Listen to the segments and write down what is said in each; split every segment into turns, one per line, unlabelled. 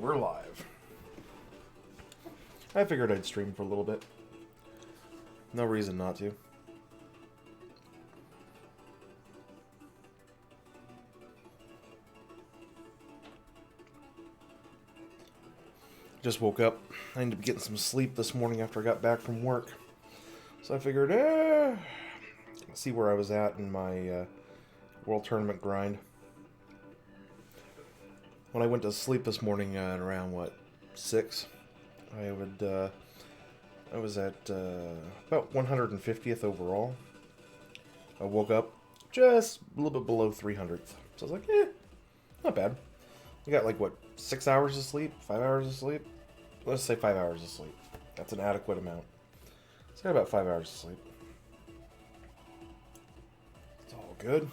We're live. I figured I'd stream for a little bit. No reason not to. Just woke up. I ended up getting some sleep this morning after I got back from work. So I figured, see where I was at in my World Tournament grind. When I went to sleep this morning at around, 6? I was at about 150th overall. I woke up just a little bit below 300th. So I was like, not bad. I got 6 hours of sleep? 5 hours of sleep? Let's say 5 hours of sleep. That's an adequate amount. So I got about 5 hours of sleep. It's all good.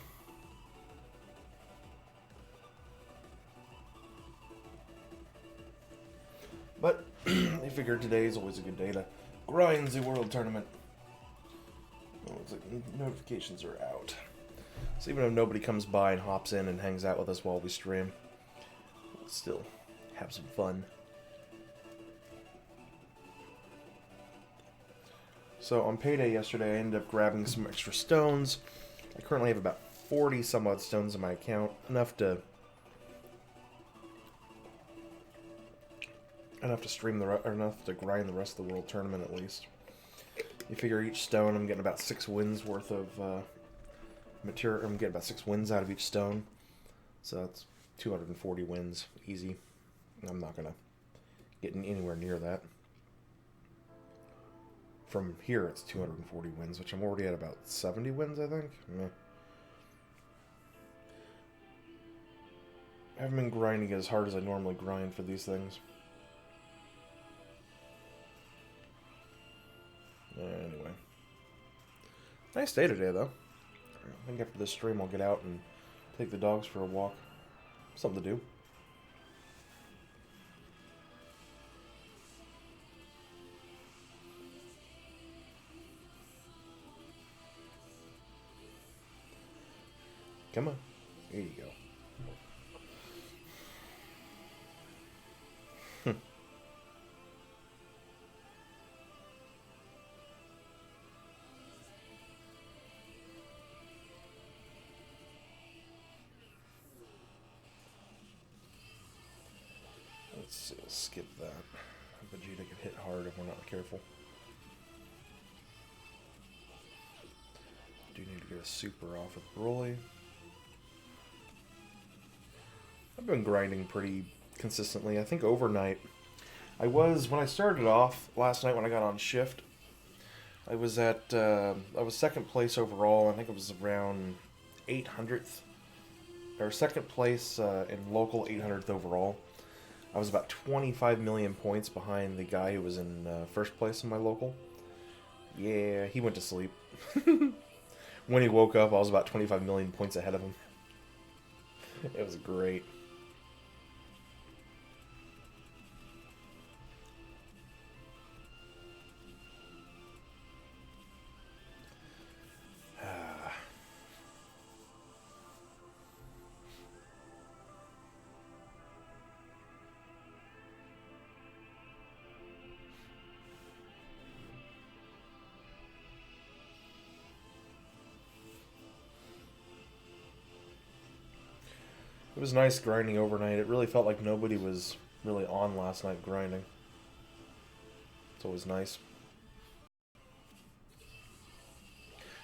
But I figured today is always a good day to grind the World Tournament. Oh, it's like notifications are out. So even if nobody comes by and hops in and hangs out with us while we stream, we'll still have some fun. So on payday yesterday, I ended up grabbing some extra stones. I currently have about 40 some odd stones in my account, enough to stream enough to grind the rest of the World Tournament at least. You figure each stone, I'm getting about 6 wins worth of material. I'm getting about 6 wins out of each stone, so that's 240 wins, easy. I'm not gonna get anywhere near that. From here, it's 240 wins, which I'm already at about 70 wins, I think. Meh. I haven't been grinding as hard as I normally grind for these things. Anyway. Nice day today, though. I think after this stream, I'll get out and take the dogs for a walk. Something to do. Come on. Here you go. Let's see, we'll skip that. Vegeta can hit hard if we're not careful. Do need to get a super off with Broly. I've been grinding pretty consistently. I think overnight. When I started off last night when I got on shift, I was second place overall. I think it was around 800th. Or second place in local, 800th overall. I was about 25 million points behind the guy who was in first place in my local. Yeah, he went to sleep. When he woke up, I was about 25 million points ahead of him. It was great. It was nice grinding overnight. It really felt like nobody was really on last night grinding. It's always nice.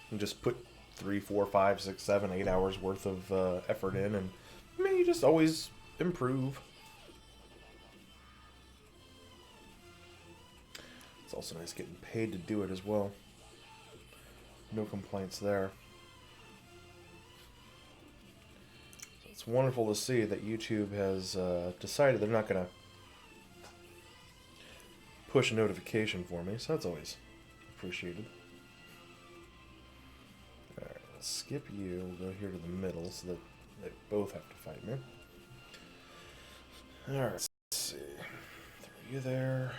And just put 3, 4, 5, 6, 7, 8 hours worth of effort in, and you just always improve. It's also nice getting paid to do it as well. No complaints there. It's wonderful to see that YouTube has decided they're not going to push a notification for me, so that's always appreciated. Alright, let's skip you. We'll go here to the middle so that they both have to fight me. Alright, let's see. Throw you there.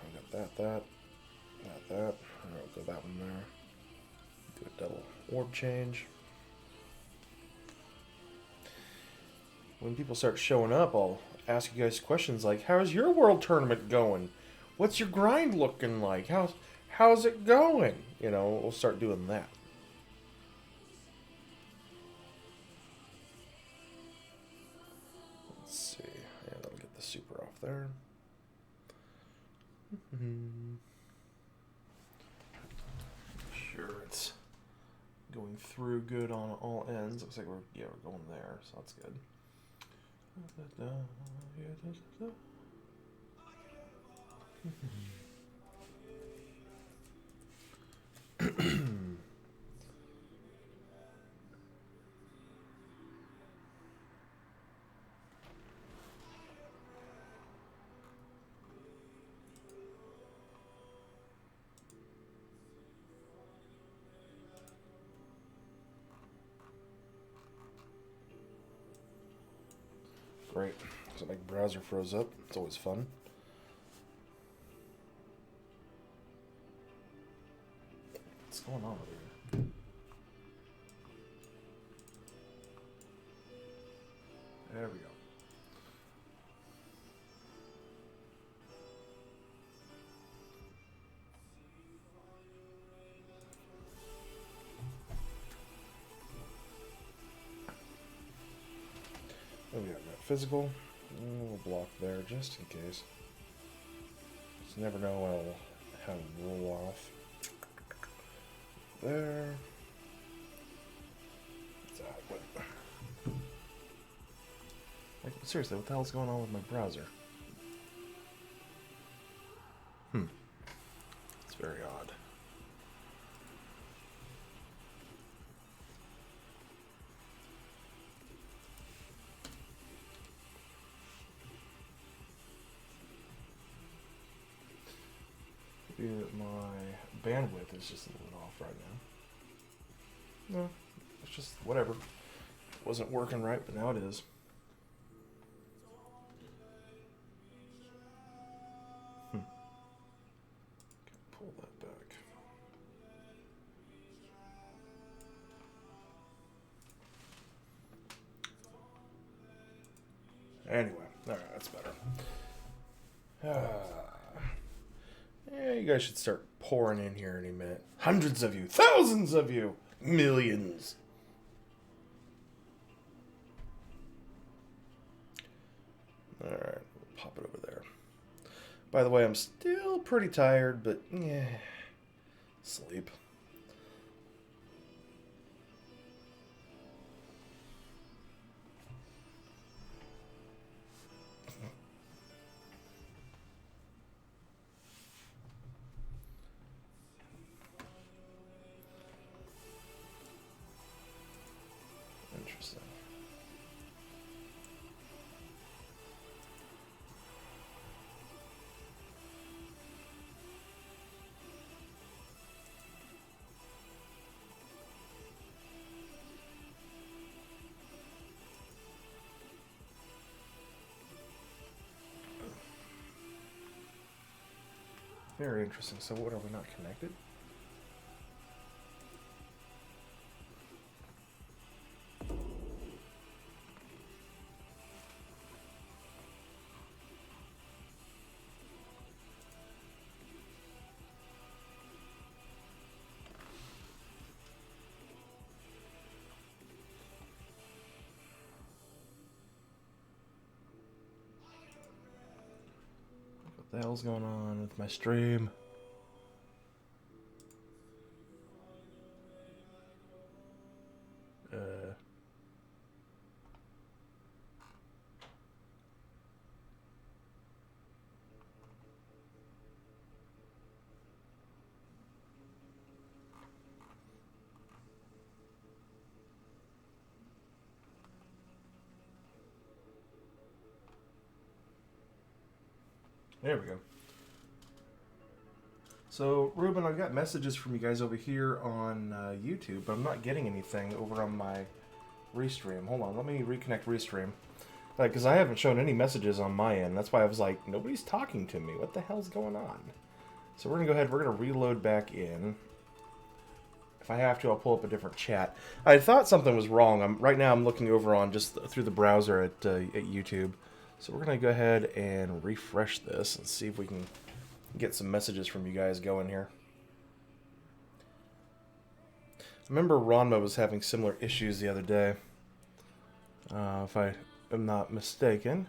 We got that. Alright, we'll go that one there. Do a double orb change. When people start showing up, I'll ask you guys questions like, how's your world tournament going? What's your grind looking like? How's it going? You know, we'll start doing that. Let's see. Yeah, that'll get the super off there. Sure, it's going through good on all ends. Looks like we're going there, so that's good. Great. So my browser froze up. It's always fun. What's going on over here? There we go. Oh, we got physical. A little block there just in case. Just never know how to roll off. There. What's that? What? Like, seriously, what the hell's going on with my browser? It's very odd. My bandwidth is just a little off right now. No, it's just whatever. It wasn't working right, but now it is. Pull that back. Anyway, alright, that's better. Yeah, you guys should start pouring in here any minute. Hundreds of you, thousands of you, millions. Alright, we'll pop it over there. By the way, I'm still pretty tired, but yeah, sleep. Interesting. Very interesting. So what, are we not connected? What the hell's going on with my stream? There we go. So, Ruben, I've got messages from you guys over here on YouTube, but I'm not getting anything over on my Restream. Hold on, let me reconnect Restream. Because I haven't shown any messages on my end. That's why I was like, nobody's talking to me. What the hell's going on? So we're going to go ahead, we're going to reload back in. If I have to, I'll pull up a different chat. I thought something was wrong. Right now I'm looking over on just through the browser at YouTube. So we're going to go ahead and refresh this and see if we can get some messages from you guys going here. I remember Ranma was having similar issues the other day, if I am not mistaken.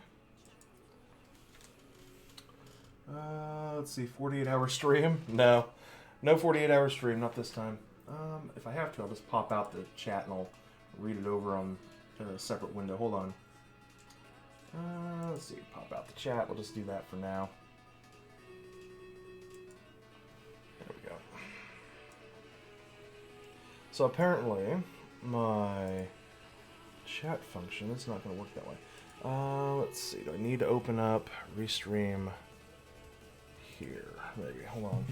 Let's see, 48-hour stream? No 48-hour stream, not this time. If I have to, I'll just pop out the chat and I'll read it over on a separate window. Hold on. Let's see, pop out the chat. We'll just do that for now. There we go. So apparently, my chat function is not going to work that way. Let's see, do I need to open up Restream here? Maybe, hold on.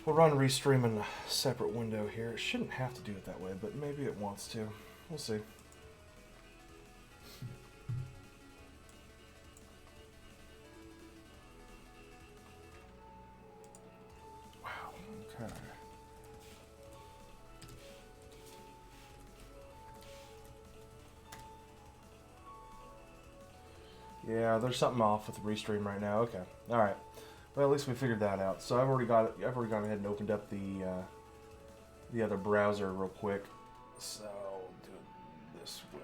We'll run Restream in a separate window here. It shouldn't have to do it that way, but maybe it wants to. We'll see. Wow, okay. Yeah, there's something off with the Restream right now. Okay, all right. Well, at least we figured that out. So I've already gone ahead and opened up the other browser real quick. So I'll do it this way.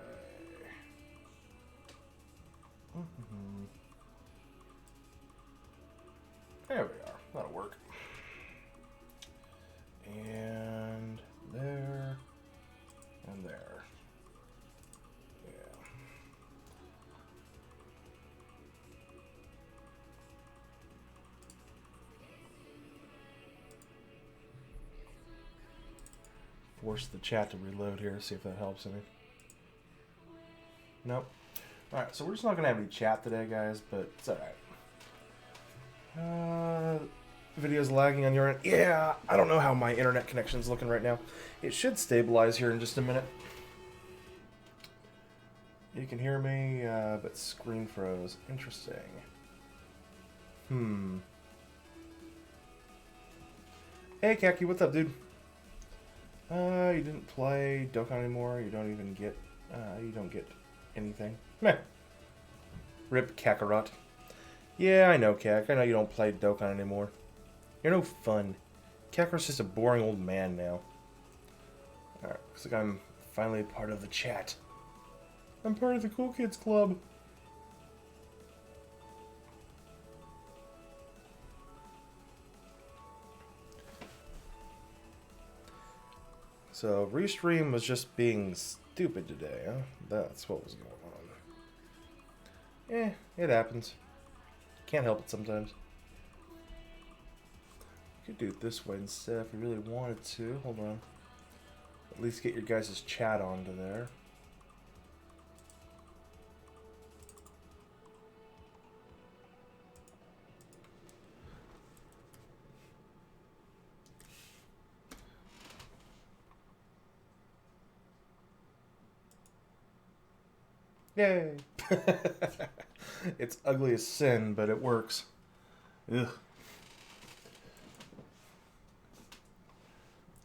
There we are. That'll work. And there, and there. Force the chat to reload here, see if that helps any. Nope. Alright, so we're just not going to have any chat today, guys, but it's alright. Video's lagging on your end. Yeah, I don't know how my internet connection's looking right now. It should stabilize here in just a minute. You can hear me, but screen froze. Interesting. Hey, Kaki, what's up, dude? You didn't play Dokkan anymore. You don't even get, you don't get anything. Meh. Rip Kakarot. Yeah, I know, Kak. I know you don't play Dokkan anymore. You're no fun. Kakarot's just a boring old man now. Alright, looks like I'm finally part of the chat. I'm part of the Cool Kids Club. So, Restream was just being stupid today, huh? That's what was going on. It happens. Can't help it sometimes. You could do it this way instead if you really wanted to. Hold on. At least get your guys' chat onto there. Yay! It's ugly as sin, but it works. Ugh.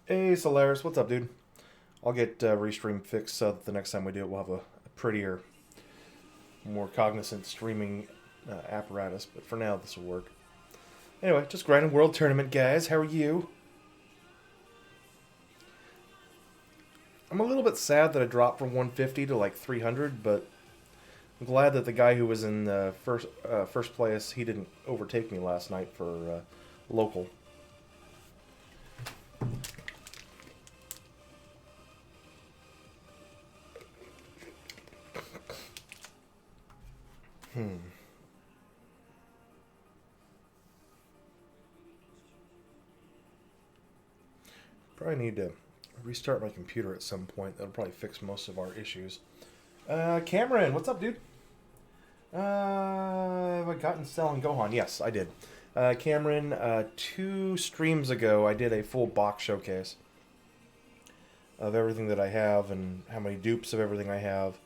Hey, Solaris, what's up, dude? I'll get Restream fixed so that the next time we do it, we'll have a prettier, more cognizant streaming apparatus. But for now, this will work. Anyway, just grinding World Tournament, guys. How are you? I'm a little bit sad that I dropped from 150 to like 300, but I'm glad that the guy who was in first place, he didn't overtake me last night for local. Probably need to restart my computer at some point. That'll probably fix most of our issues. Cameron, what's up, dude? Have I gotten selling Gohan? Yes, I did. Cameron, 2 streams ago, I did a full box showcase of everything that I have and how many dupes of everything I have.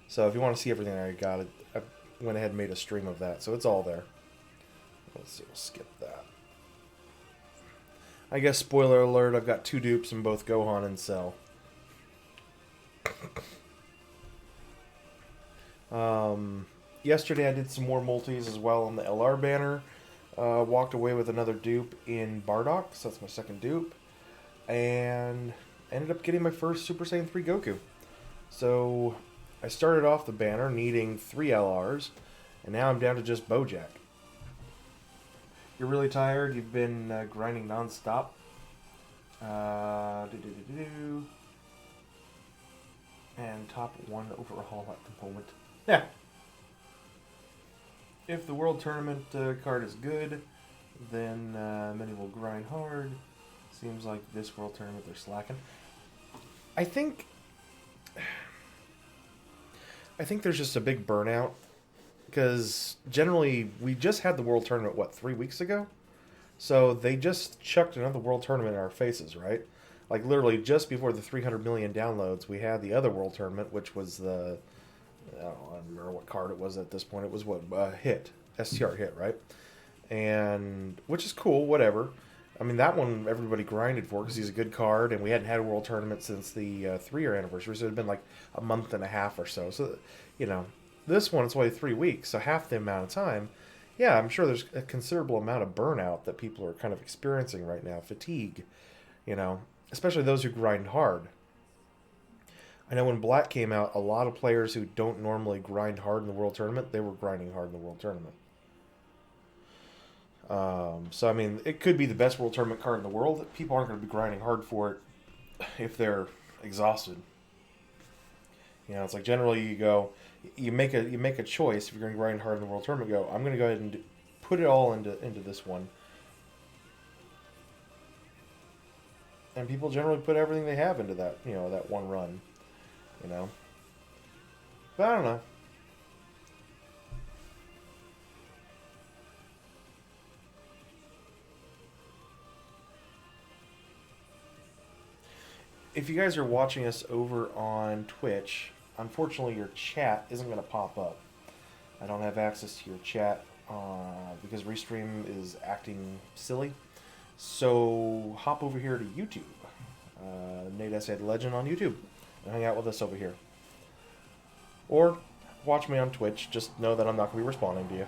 So if you want to see everything I got, I went ahead and made a stream of that. So it's all there. Let's see, we'll skip that. I guess, spoiler alert, I've got 2 dupes in both Gohan and Cell. Yesterday I did some more multis as well on the LR banner. Walked away with another dupe in Bardock, so that's my second dupe. And ended up getting my first Super Saiyan 3 Goku. So I started off the banner needing 3 LRs, and now I'm down to just Bojack. You're really tired, you've been grinding non-stop. And top 1 overall at the moment. Yeah. If the World Tournament card is good, then many will grind hard. Seems like this World Tournament they're slacking. I think there's just a big burnout because generally we just had the World Tournament 3 weeks ago, so they just chucked another World Tournament in our faces, right? Like literally just before the 300 million downloads, we had the other World Tournament, which was the I don't remember what card it was at this point. It was what hit STR hit, right? And which is cool, whatever. I mean, that one everybody grinded for because he's a good card, and we hadn't had a World Tournament since the 3-year anniversary, so it had been like a month and a half or so. So, this one it's only 3 weeks, so half the amount of time. Yeah, I'm sure there's a considerable amount of burnout that people are kind of experiencing right now, fatigue, especially those who grind hard. I know when Black came out, a lot of players who don't normally grind hard in the World Tournament, they were grinding hard in the World Tournament. So, I mean, it could be the best World Tournament card in the world. People aren't going to be grinding hard for it if they're exhausted. It's like generally you make a choice if you're going to grind hard in the World Tournament. I'm going to go ahead and put it all into this one. And people generally put everything they have into that, that one run. But I don't know. If you guys are watching us over on Twitch, unfortunately your chat isn't going to pop up. I don't have access to your chat because Restream is acting silly. So hop over here to YouTube. NateSA Legend on YouTube. And hang out with us over here. Or watch me on Twitch. Just know that I'm not going to be responding to you.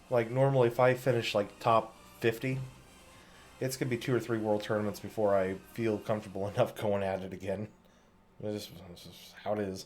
Like, normally if I finish, like, top 50, it's going to be 2 or 3 World Tournaments before I feel comfortable enough going at it again. It's just how it is.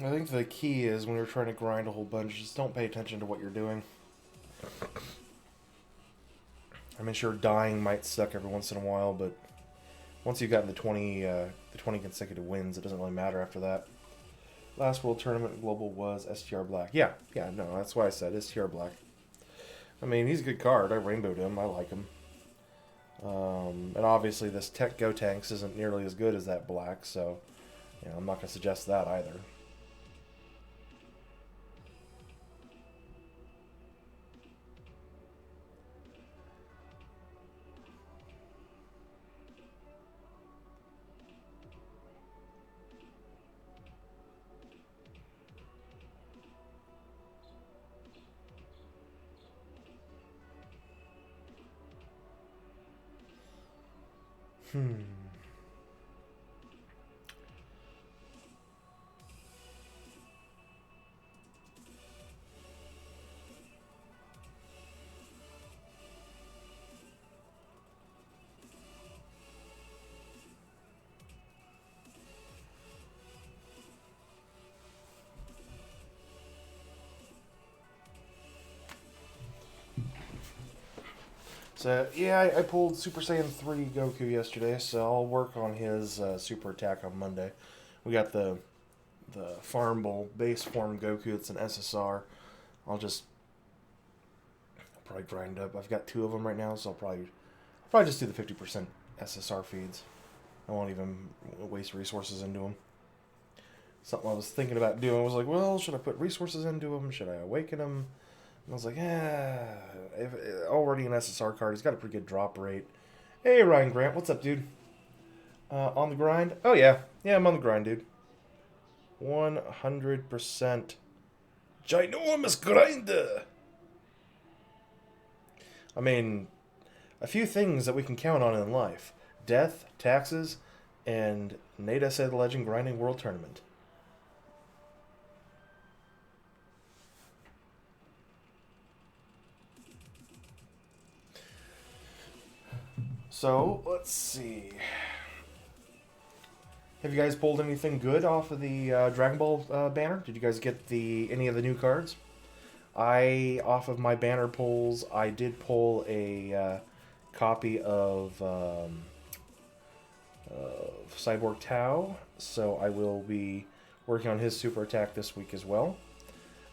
I think the key is when you're trying to grind a whole bunch, just don't pay attention to what you're doing. I mean, sure, dying might suck every once in a while, but once you've gotten the 20 consecutive wins, it doesn't really matter after that. Last World Tournament Global was STR Black. Yeah, no, that's why I said STR Black. I mean, he's a good card. I rainbowed him. I like him. And obviously this Tech Go Tanks isn't nearly as good as that Black, so I'm not going to suggest that either. So, yeah, I pulled Super Saiyan 3 Goku yesterday, so I'll work on his super attack on Monday. We got the the Farm Bowl base form Goku. It's an SSR. I'll probably grind up. I've got 2 of them right now, so I'll probably just do the 50% SSR feeds. I won't even waste resources into them. Something I was thinking about doing. I was like, well, should I put resources into them? Should I awaken them? And I was like, already an SSR card. He's got a pretty good drop rate. Hey, Ryan Grant, what's up, dude? On the grind? Oh, yeah. Yeah, I'm on the grind, dude. 100% ginormous grinder. I mean, a few things that we can count on in life. Death, taxes, and NateSA the Legend Grinding World Tournament. So, let's see. Have you guys pulled anything good off of the Dragon Ball banner? Did you guys get any of the new cards? Off of my banner pulls, I did pull a copy of Cyborg Tao, so I will be working on his super attack this week as well.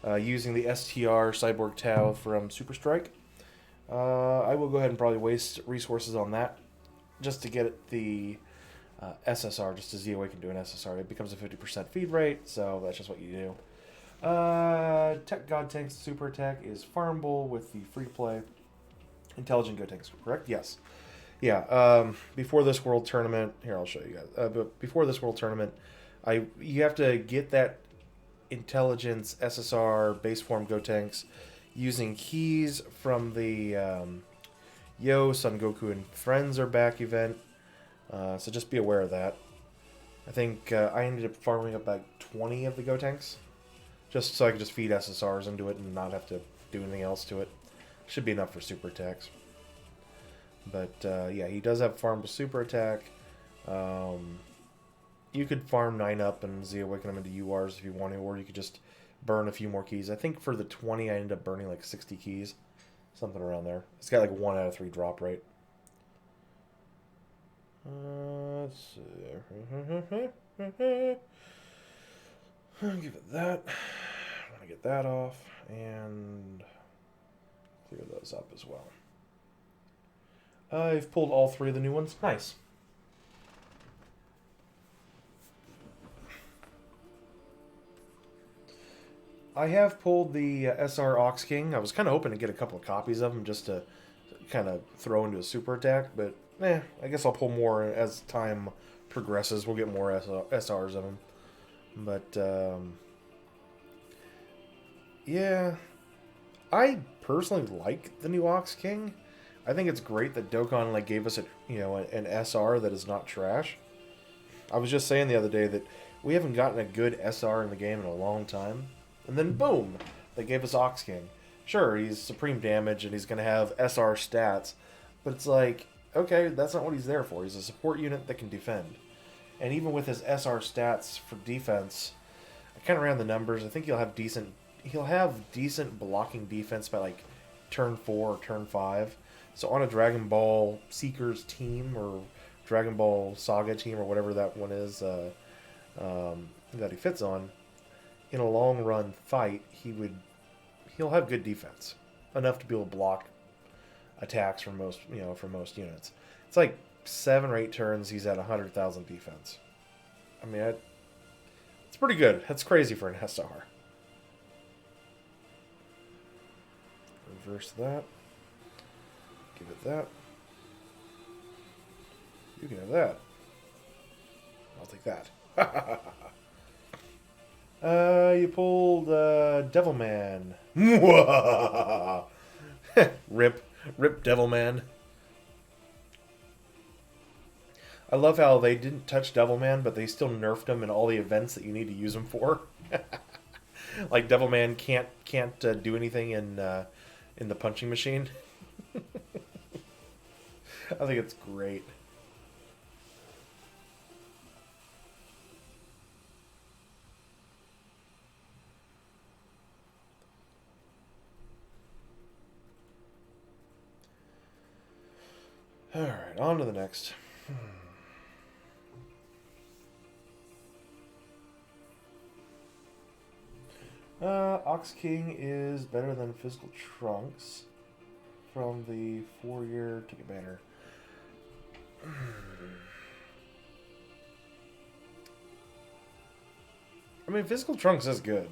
Using the STR Cyborg Tao from Super Strike. I will go ahead and probably waste resources on that just to get the SSR, just to Z-Awaken to an SSR. It becomes a 50% feed rate, so that's just what you do. Tech God Tank's super attack is Farm Bowl with the free-to-play Intelligent Go Tanks, correct? Yes. Yeah, before this World Tournament, here, I'll show you guys. But before this World Tournament, you have to get that Intelligence SSR base form Go Tanks using keys from the Yo, Son Goku and Friends are back event. So just be aware of that. I think I ended up farming up like 20 of the Go Tanks, just so I could just feed SSRs into it and not have to do anything else to it. Should be enough for super attacks. But yeah, he does have farm with super attack. You could farm 9 up and Z-Awaken them into URs if you want to, or you could just burn a few more keys. I think for the 20, I ended up burning like 60 keys. Something around there. It's got like 1 out of 3 drop rate. Let's see. I'll give it that. I want to get that off and clear those up as well. I've pulled all 3 of the new ones. Nice. I have pulled the SR Ox King. I was kind of hoping to get a couple of copies of them just to kind of throw into a super attack, but I guess I'll pull more as time progresses. We'll get more SRs of them. But, yeah. I personally like the new Ox King. I think it's great that Dokkan gave us an SR that is not trash. I was just saying the other day that we haven't gotten a good SR in the game in a long time. And then boom, they gave us Ox King. Sure, he's supreme damage and he's going to have SR stats, but it's like, okay, that's not what he's there for. He's a support unit that can defend. And even with his SR stats for defense, I kind of ran the numbers. I think he'll have decent blocking defense by like turn 4 or turn 5. So on a Dragon Ball Seekers team or Dragon Ball Saga team or whatever that one is that he fits on, in a long run fight, he'll have good defense, enough to be able to block attacks from most units. It's like 7 or 8 turns, he's at 100,000 defense. I mean, it's pretty good. That's crazy for an SR. Reverse that. Give it that. You can have that. I'll take that. You pulled Devilman. Rip Devilman. I love how they didn't touch Devilman, but they still nerfed him in all the events that you need to use him for. Like Devilman can't do anything in the punching machine. I think it's great. Alright, on to the next. Ox King is better than Physical Trunks from the 4-year ticket banner. I mean, Physical Trunks is good.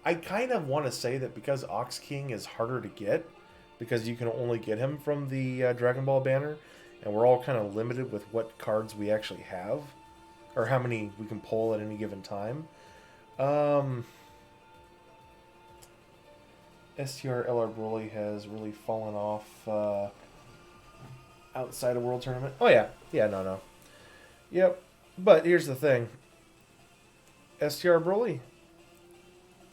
I kind of want to say that because Ox King is harder to get, because you can only get him from the Dragon Ball banner, and we're all kind of limited with what cards we actually have, or how many we can pull at any given time. STR LR Broly has really fallen off outside of World Tournament. Oh, yeah. Yeah, no. Yep. But here's the thing. STR Broly,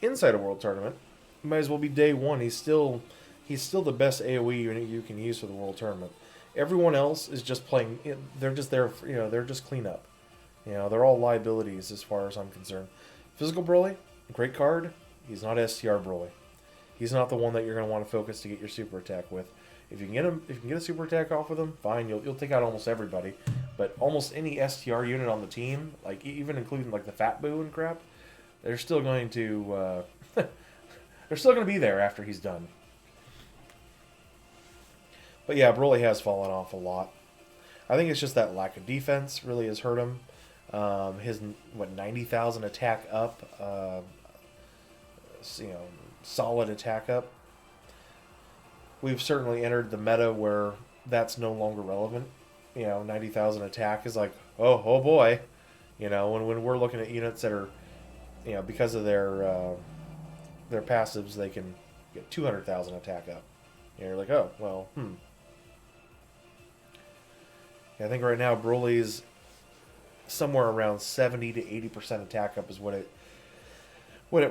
inside a World Tournament, might as well be day one. He's still the best AoE unit you can use for the World Tournament. Everyone else is just playing. They're just there. They're just cleanup. They're all liabilities as far as I'm concerned. Physical Broly, great card. He's not STR Broly. He's not the one that you're going to want to focus to get your super attack with. If you can get him, if you can get a super attack off with him, fine. You'll take out almost everybody. But almost any STR unit on the team, like even including like the Fat Boo and crap, they're still going to they're still going to be there after he's done. But yeah, Broly has fallen off a lot. I think it's just that lack of defense really has hurt him. His 90,000 attack up, solid attack up. We've certainly entered the meta where that's no longer relevant. 90,000 attack is like, oh boy. When we're looking at units that are, because of their passives, they can get 200,000 attack up. You're like, oh, well, I think right now Broly's somewhere around 70 to 80% attack up is what it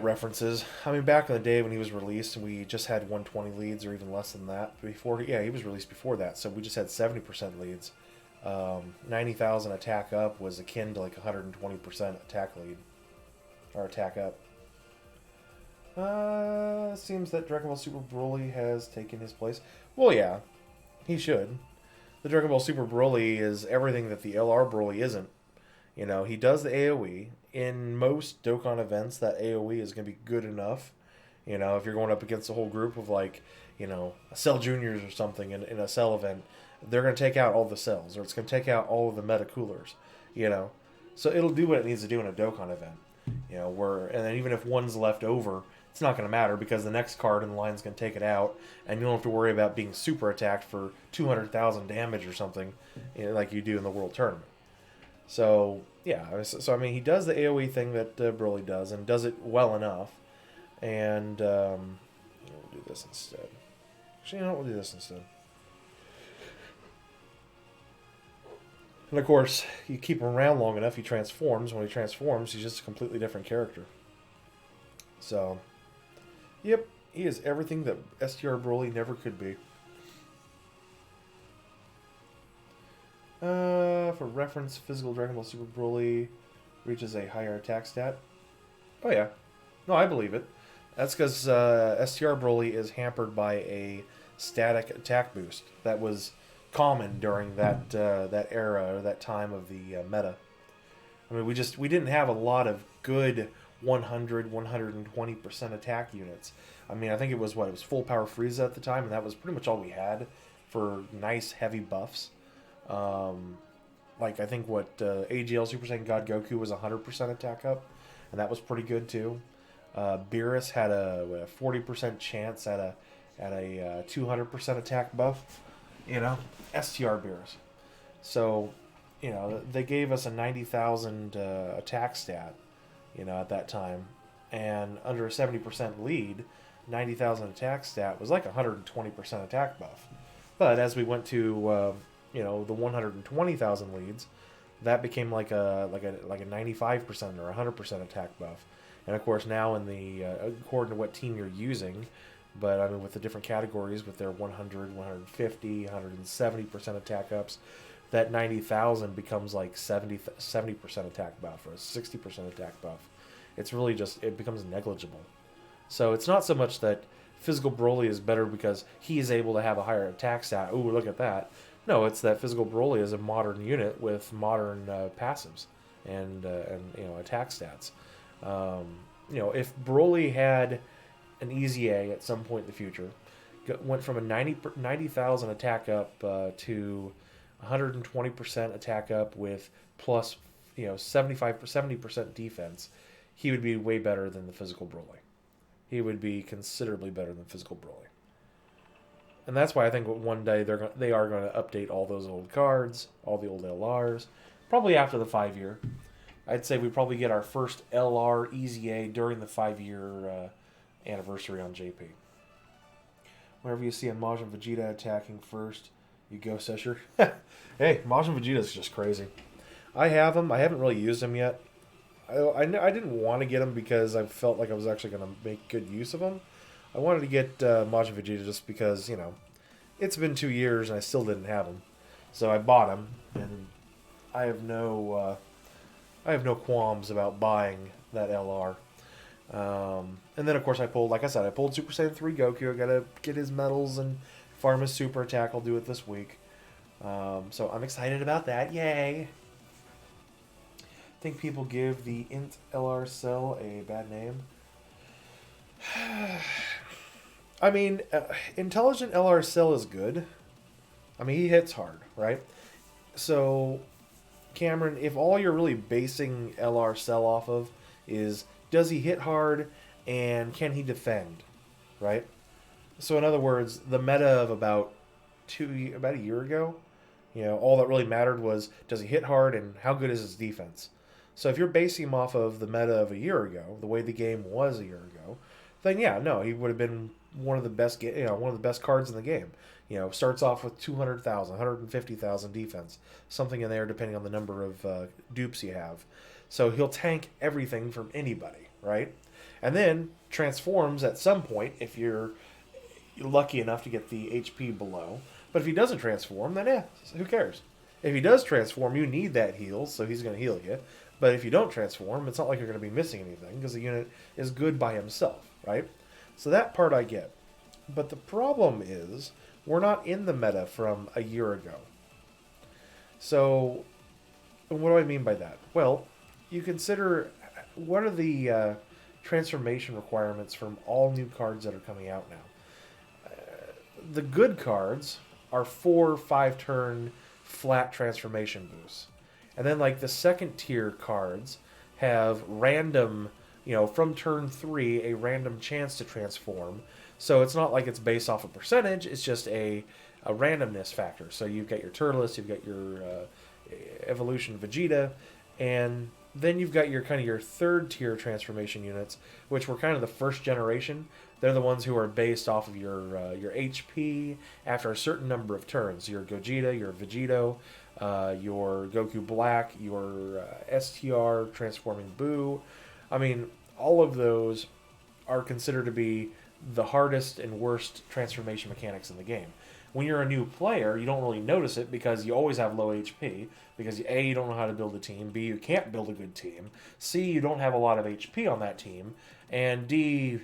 references. I mean, back in the day when he was released and we just had 120 leads or even less than that before. Yeah, he was released before that, so we just had 70% leads. 90,000 attack up was akin to like 120% attack lead or attack up. Seems that Dragon Ball Super Broly has taken his place. Well, yeah, he should. The Dragon Ball Super Broly is everything that the LR Broly isn't. He does the AoE. In most Dokkan events, that AoE is going to be good enough. If you're going up against a whole group of like, Cell Juniors or something in a Cell event, they're going to take out all the cells, or it's going to take out all of the meta coolers. So it'll do what it needs to do in a Dokkan event. And then even if one's left over, it's not going to matter because the next card in the line is going to take it out, and you don't have to worry about being super attacked for 200,000 damage or something, like you do in the World Tournament. So yeah, so I mean, he does the AoE thing that Broly does, and does it well enough. And we'll do this instead. Actually, we'll do this instead. And of course, you keep him around long enough, he transforms. When he transforms, he's just a completely different character. So, yep, he is everything that STR Broly never could be. For reference, physical Dragon Ball Super Broly reaches a higher attack stat. Oh yeah. No, I believe it. That's because STR Broly is hampered by a static attack boost that was common during that that era or that time of the meta. I mean, we didn't have a lot of good 100, 120% attack units. I mean, I think it was full power Frieza at the time, and that was pretty much all we had for nice heavy buffs. Like I think AGL Super Saiyan God Goku was 100% attack up, and that was pretty good too. Beerus had a 40% chance at a 200% attack buff. STR Beerus. So, they gave us a 90,000 attack stat, at that time, and under a 70% lead, 90,000 attack stat was like 120% attack buff. But as we went to the 120,000 leads, that became like a 95% or 100% attack buff. And of course now in the according to what team you're using, but I mean with the different categories with their 100, 150, 170% attack ups, that 90,000 becomes like 70% attack buff or 60% attack buff. It's really just, it becomes negligible. So it's not so much that Physical Broly is better because he is able to have a higher attack stat. Ooh, look at that. No, it's that Physical Broly is a modern unit with modern passives. and attack stats. If Broly had an easy A at some point in the future, went from a 90,000 attack up to 120% attack up with plus 70% defense, he would be way better than the physical Broly. He would be considerably better than physical Broly. And that's why I think one day they are going to update all those old cards, all the old LRs, probably after the 5-year. I'd say we probably get our first LR Easy A during the 5-year anniversary on JP. Whenever you see a Majin Vegeta attacking first, you go Sesher. Hey, Majin Vegeta is just crazy. I have him. I haven't really used him yet. I didn't want to get him because I felt like I was actually going to make good use of him. I wanted to get Majin Vegeta just because, it's been 2 years and I still didn't have him. So I bought him, and I have no qualms about buying that LR. And then, of course, I pulled Super Saiyan 3 Goku. I got to get his medals and farm his super attack. I'll do it this week. So I'm excited about that. Yay! I think people give the Int LR Cell a bad name. I mean, Intelligent LR Cell is good. I mean, he hits hard, right? So, Cameron, if all you're really basing LR Cell off of is does he hit hard and can he defend, right? So, in other words, the meta of about a year ago, all that really mattered was does he hit hard and how good is his defense. So if you're basing him off of the meta of a year ago, the way the game was a year ago, then he would have been one of the best cards in the game. Starts off with 200,000, 150,000 defense, something in there depending on the number of dupes you have. So he'll tank everything from anybody, right? And then transforms at some point if you're lucky enough to get the HP below. But if he doesn't transform, then who cares? If he does transform, you need that heal, so he's going to heal you. But if you don't transform, it's not like you're going to be missing anything because the unit is good by himself, right? So that part I get. But the problem is we're not in the meta from a year ago. So what do I mean by that? Well, you consider what are the transformation requirements from all new cards that are coming out now. The good cards are 4 or 5 turn flat transformation boosts. And then, like, the second tier cards have random, from turn 3, a random chance to transform. So it's not like it's based off a percentage, it's just a randomness factor. So you've got your Turles, you've got your Evolution Vegeta, and then you've got your third tier transformation units, which were kind of the first generation. They're the ones who are based off of your HP after a certain number of turns. Your Gogeta, your Vegito, your Goku Black, your STR transforming Buu. I mean, all of those are considered to be the hardest and worst transformation mechanics in the game. When you're a new player, you don't really notice it because you always have low HP, because A, you don't know how to build a team, B, you can't build a good team, C, you don't have a lot of HP on that team, and D,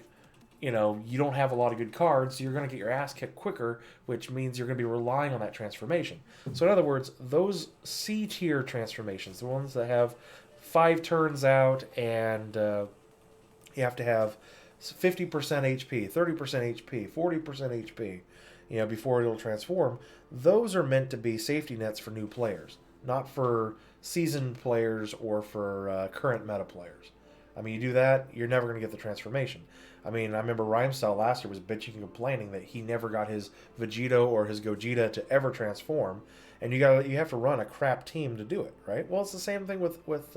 you don't have a lot of good cards, so you're going to get your ass kicked quicker, which means you're going to be relying on that transformation. So in other words, those C-tier transformations, the ones that have 5 turns out and you have to have 50% HP, 30% HP, 40% HP, before it'll transform, those are meant to be safety nets for new players, not for seasoned players or for current meta players. I mean, you do that, you're never going to get the transformation. I mean, I remember Rhymestyle last year was bitching and complaining that he never got his Vegito or his Gogeta to ever transform, and you have to run a crap team to do it, right? Well, it's the same thing with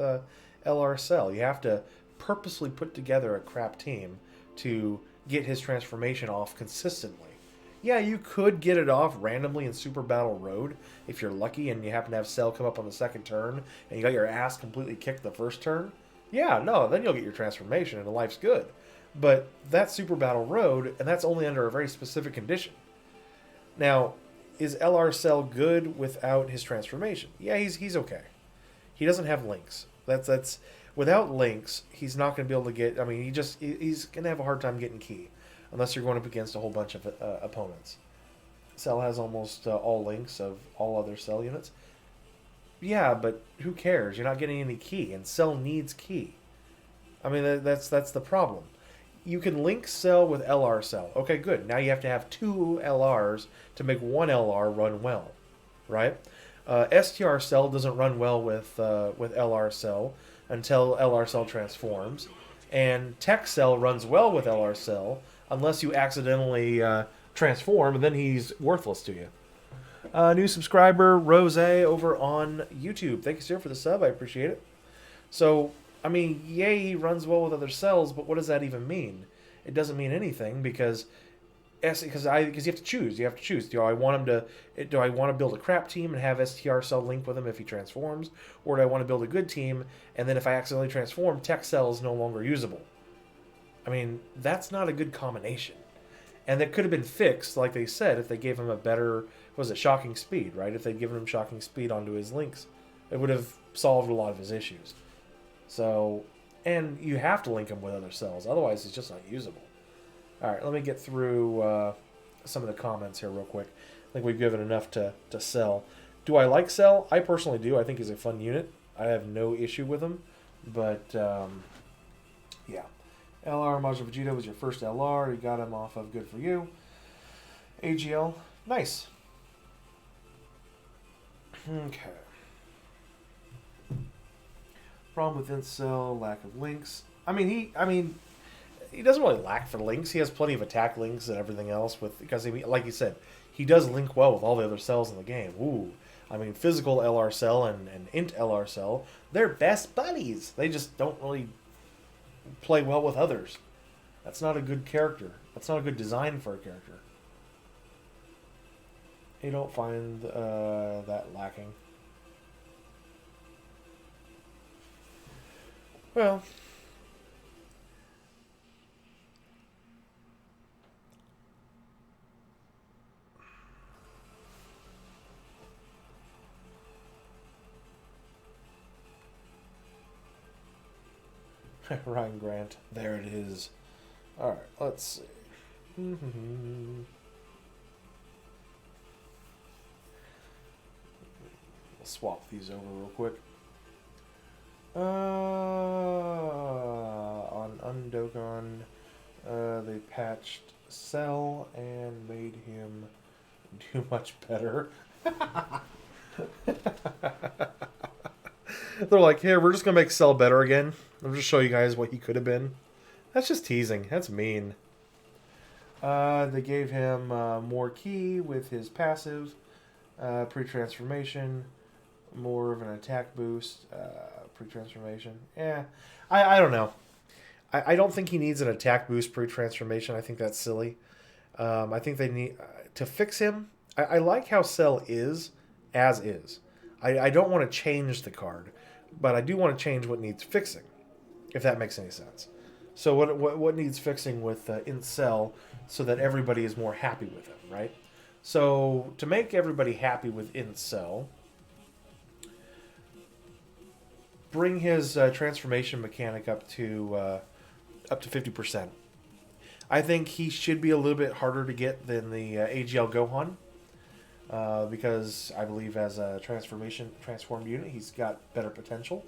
LR Cell. You have to purposely put together a crap team to get his transformation off consistently. Yeah, you could get it off randomly in Super Battle Road if you're lucky and you happen to have Cell come up on the second turn and you got your ass completely kicked the first turn. Yeah, no, then you'll get your transformation and life's good. But that's Super Battle Road, and that's only under a very specific condition. Now, is LR Cell good without his transformation? Yeah, he's okay. He doesn't have links. That's without links, he's not going to be able to get. I mean, he's going to have a hard time getting key, unless you're going up against a whole bunch of opponents. Cell has almost all links of all other Cell units. Yeah, but who cares? You're not getting any key, and cell needs key. I mean, that's the problem. You can link cell with LR cell. Okay, good. Now you have to have two LRs to make one LR run well, right? STR cell doesn't run well with LR cell until LR cell transforms, and tech cell runs well with LR cell unless you accidentally transform, and then he's worthless to you. New subscriber Rose over on YouTube. Thank you, sir, for the sub. I appreciate it. So, I mean, yay, he runs well with other cells, but what does that even mean? It doesn't mean anything because because you have to choose. You have to choose. Do I want him to? Do I want to build a crap team and have STR cell link with him if he transforms, or do I want to build a good team and then if I accidentally transform, tech cell is no longer usable? I mean, that's not a good combination, and that could have been fixed, like they said, if they gave him a better was it shocking speed, right? If they'd given him shocking speed onto his links, it would have solved a lot of his issues. So, and you have to link him with other cells, otherwise it's just not usable. All right, let me get through some of the comments here real quick. I think we've given enough to Cell. Do I like Cell? I personally do. I think he's a fun unit. I have no issue with him. But, yeah. LR Majin Vegeta was your first LR. You got him off of Good For You. AGL. Nice. Okay. Problem with Incel, lack of links. I mean, he doesn't really lack for links. He has plenty of attack links and everything else because like you said, he does link well with all the other cells in the game. Ooh. I mean, physical LR cell and int LR cell, they're best buddies. They just don't really play well with others. That's not a good character. That's not a good design for a character. You don't find that lacking. Well, Ryan Grant. There it is. All right, let's see. We'll swap these over real quick. On Undogon, they patched Cell and made him do much better. They're like, here, we're just going to make Cell better again. I'll just show you guys what he could have been. That's just teasing. That's mean. They gave him more ki with his passive, pre-transformation, more of an attack boost, pre-transformation. Yeah, I don't know. I don't think he needs an attack boost pre-transformation. I think that's silly. I think they need to fix him. I like how Cell is as is. I don't want to change the card, but I do want to change what needs fixing, if that makes any sense. So what needs fixing with in Cell so that everybody is more happy with him, right? So to make everybody happy with in Cell, bring his transformation mechanic up to 50%. I think he should be a little bit harder to get than the AGL Gohan. Because I believe as a transformed unit, he's got better potential.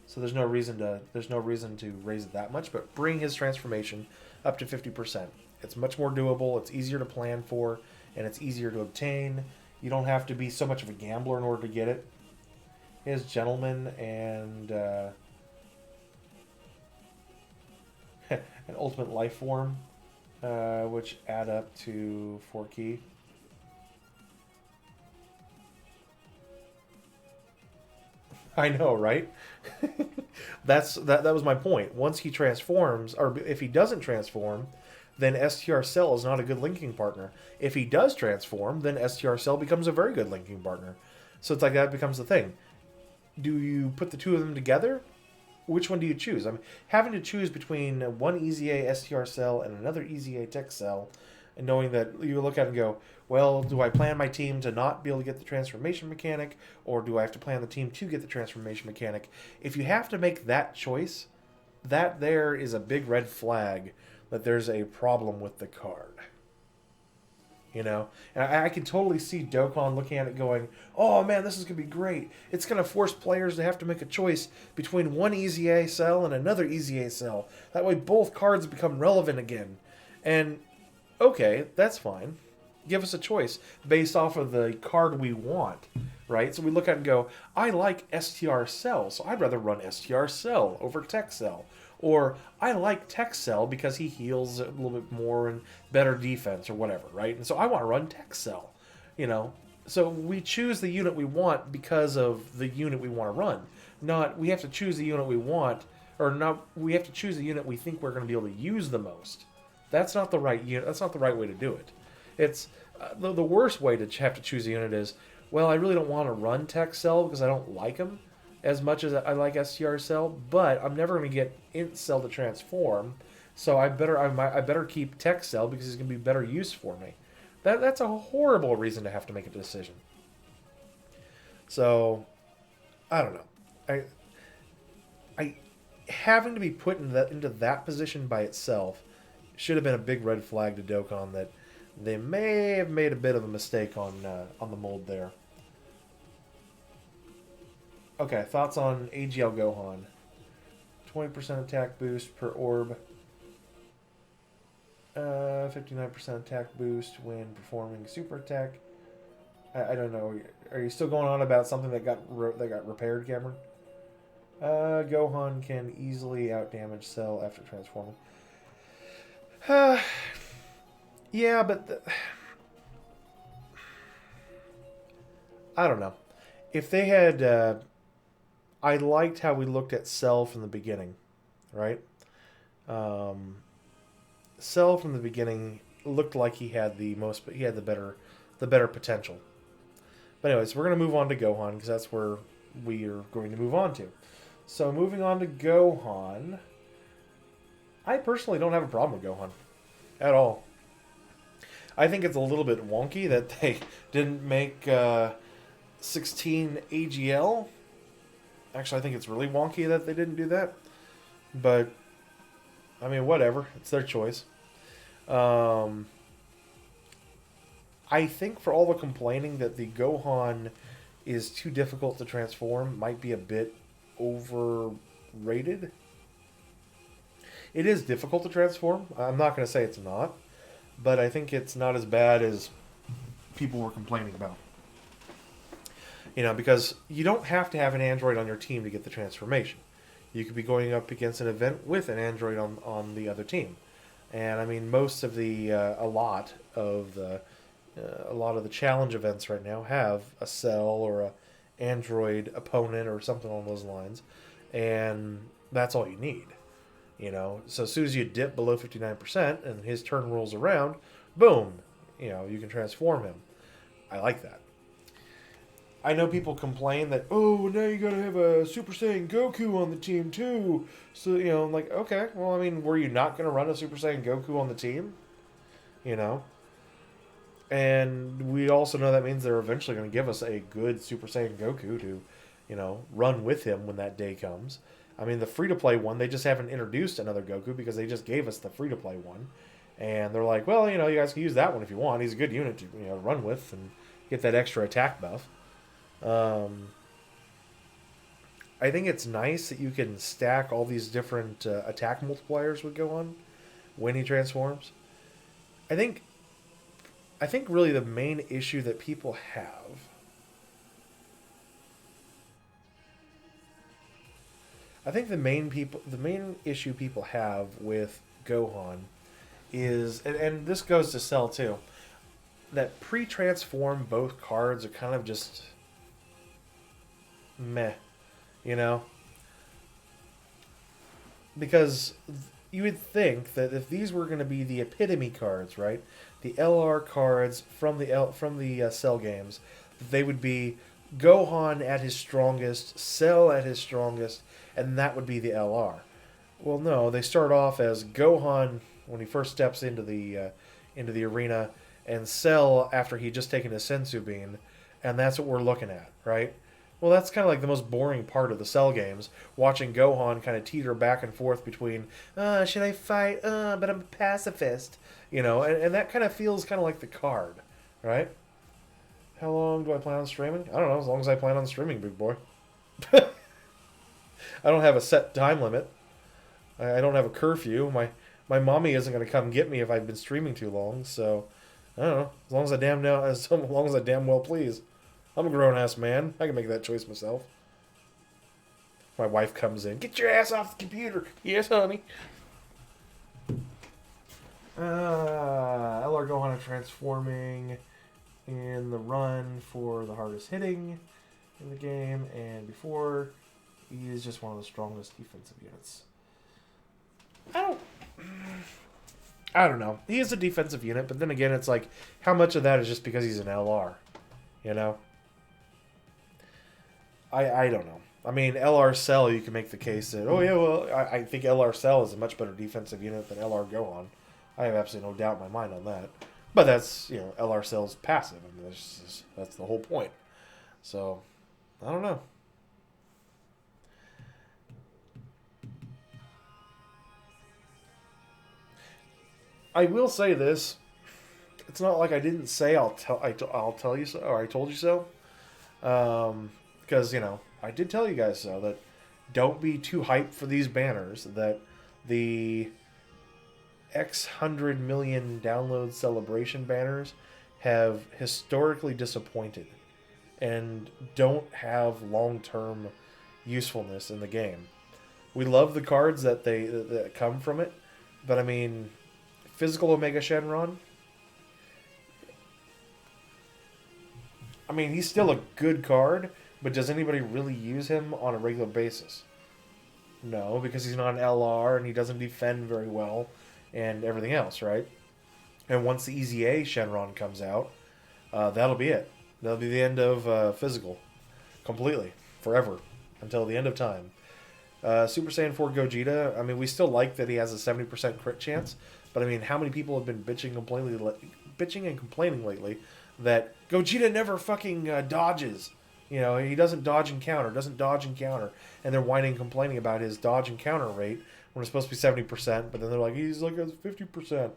So there's no reason to raise it that much. But bring his transformation up to 50%. It's much more doable. It's easier to plan for, and it's easier to obtain. You don't have to be so much of a gambler in order to get it. His gentleman and an ultimate life form, which add up to 4 ki. I know, right? That was my point. Once he transforms, or if he doesn't transform, then STR Cell is not a good linking partner. If he does transform, then STR Cell becomes a very good linking partner. So it's like that becomes the thing. Do you put the two of them together? Which one do you choose? I'm having to choose between one EZA STR Cell and another EZA Tech Cell, and knowing that you look at it and go, well, do I plan my team to not be able to get the transformation mechanic, or do I have to plan the team to get the transformation mechanic? If you have to make that choice, that there is a big red flag that there's a problem with the card. you know? And I can totally see Dokkan looking at it going, oh man, this is going to be great. It's going to force players to have to make a choice between one EZA cell and another EZA cell. That way both cards become relevant again. And, okay, that's fine. Give us a choice based off of the card we want, right? So we look at it and go, I like STR Cell, so I'd rather run STR Cell over Tech Cell. Or I like Tech Cell because he heals a little bit more and better defense or whatever, right? And so I want to run Tech Cell, you know? So we choose the unit we want because of the unit we want to run. Not we have to choose the unit we want, or not we have to choose the unit we think we're going to be able to use the most. That's not the right unit. That's not the right way to do it. It's the worst way to have to choose a unit is, well, I really don't want to run Tech Cell because I don't like him as much as I like STR Cell, but I'm never going to get Int Cell to transform, so I better keep Tech Cell because he's going to be better use for me. That's a horrible reason to have to make a decision. So, I don't know. I having to be put into that position by itself should have been a big red flag to Dokkan that they may have made a bit of a mistake on the mold there. Okay, thoughts on AGL Gohan. 20% attack boost per orb. 59% attack boost when performing super attack. I don't know. Are you still going on about something that got repaired, Cameron? Gohan can easily outdamage Cell after transforming. Yeah, but I don't know. If they had, I liked how we looked at Cell from the beginning, right? Cell from the beginning looked like he had the better potential. But anyways, we're gonna move on to Gohan because that's where we are going to move on to. So moving on to Gohan, I personally don't have a problem with Gohan at all. I think it's a little bit wonky that they didn't make 16 AGL. Actually, I think it's really wonky that they didn't do that. But, I mean, whatever. It's their choice. I think for all the complaining that the Gohan is too difficult to transform might be a bit overrated. It is difficult to transform. I'm not going to say it's not. But I think it's not as bad as people were complaining about. You know, because you don't have to have an android on your team to get the transformation. You could be going up against an event with an android on the other team. And I mean, most of a lot of the challenge events right now have a Cell or a android opponent or something along those lines. And that's all you need. You know, so as soon as you dip below 59% and his turn rolls around, boom, you know, you can transform him. I like that. I know people complain that, oh, now you gotta have a Super Saiyan Goku on the team too. So, you know, I'm like, okay, well, I mean, were you not gonna run a Super Saiyan Goku on the team? You know? And we also know that means they're eventually gonna give us a good Super Saiyan Goku to, you know, run with him when that day comes. I mean, the free-to-play one, they just haven't introduced another Goku because they just gave us the free-to-play one. And they're like, well, you know, you guys can use that one if you want. He's a good unit to, you know, run with and get that extra attack buff. I think it's nice that you can stack all these different attack multipliers with Gohan when he transforms. I think really the main issue that people have... I think the main issue people have with Gohan is, and this goes to Cell too, that pre-transform both cards are kind of just meh, you know? Because you would think that if these were going to be the epitome cards, right? The LR cards from the Cell games, they would be Gohan at his strongest, Cell at his strongest, and that would be the LR. Well, no, they start off as Gohan when he first steps into the arena, and Cell after he just taken his Sensu Bean, and that's what we're looking at, right? Well, that's kind of like the most boring part of the Cell games, watching Gohan kind of teeter back and forth between, should I fight? But I'm a pacifist. And that kind of feels kind of like the card, right? How long do I plan on streaming? I don't know, as long as I plan on streaming, big boy. I don't have a set time limit. I don't have a curfew. My mommy isn't going to come get me if I've been streaming too long, so I don't know. As long as I damn well please. I'm a grown ass man. I can make that choice myself. My wife comes in. Get your ass off the computer. Yes, honey. LR Gohan transforming in the run for the hardest hitting in the game, and before he is just one of the strongest defensive units. I don't know. He is a defensive unit, but then again, it's like, how much of that is just because he's an LR? You know? I don't know. I mean, LR Cell, you can make the case that, oh yeah, well, I think LR Cell is a much better defensive unit than LR Gohan. I have absolutely no doubt in my mind on that. But that's, LR Cell's passive. I mean, that's the whole point. So, I don't know. I will say this. It's not like I didn't say I'll tell you so, or I told you so. Because, I did tell you guys so, that don't be too hyped for these banners, that the X 100 million download celebration banners have historically disappointed and don't have long-term usefulness in the game. We love the cards that come from it, but I mean, physical Omega Shenron, I mean, he's still a good card, but does anybody really use him on a regular basis? No, because he's not an LR and he doesn't defend very well and everything else, right? And once the EZA Shenron comes out, that'll be it. That'll be the end of physical. Completely. Forever. Until the end of time. Super Saiyan 4 Gogeta, I mean, we still like that he has a 70% crit chance, but I mean, how many people have been bitching and complaining lately that Gogeta never fucking dodges? He doesn't dodge and counter, and they're whining and complaining about his dodge and counter rate when it's supposed to be 70%, but then they're like, he's like at 50%,